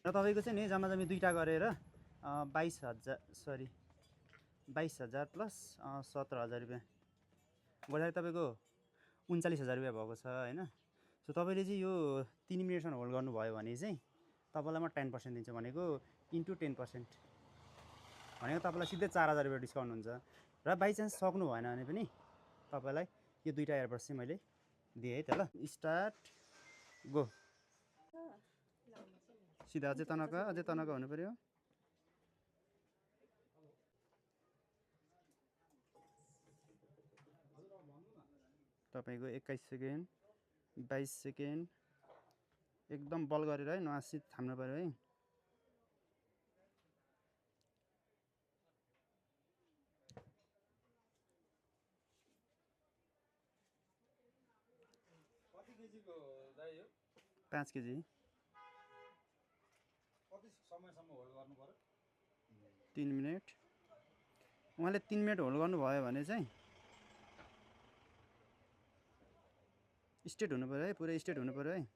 र तपाईँको चाहिँ नि जम्मा जम्मी दुईवटा गरेर 22,000 प्लस 17,000 रुपियाँ गर्दाखेरि तपाईँको 39,000 रुपियाँ भएको छ होइन। सो तपाईँले चाहिँ यो 3 मिनटसम्म होल्ड गर्नुभयो भने चाहिँ तपाईँलाई म 10% दिन्छु भनेको इन्टु 10% भनेको तपाईँलाई सिधै 4,000 रुपियाँ डिस्काउन्ट हुन्छ। र बाइचान्स सक्नु भएन भने पनि तपाईँलाई यो दुईवटा एयरबड्स चाहिँ मैले दिएँ है त ल। Start go. सिधा अझै तनका हुनु पऱ्यो। तपाईँको 21 सेकेन्ड 22 सेकेन्ड एकदम बल गरेर है नआसी थाम्नु पऱ्यो है। कति केजीको दाइ हो? 5 केजी। कति समयसम्म होल्ड गर्नु पर्यो? 3 मिनट। उहाँले 3 मिनट होल्ड गर्नुभयो भने चाहिँ स्ट्रेट हुनु पऱ्यो है, पुरै स्ट्रेट हुनु पऱ्यो है।